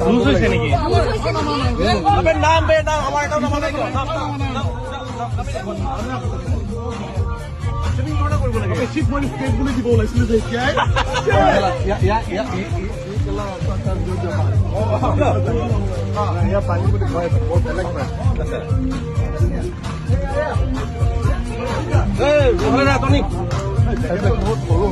Loose হৈছে নেকি? নাম বে নাম আমার এটাও নাম নাই নাম বেছি পইণ্ট স্টেট বুলি দিব ওলাইছিলো যে এতিয়াই ইয়া পানী বুলি কয় বৰ বেলেগ পায় টনিক বহুত সৰু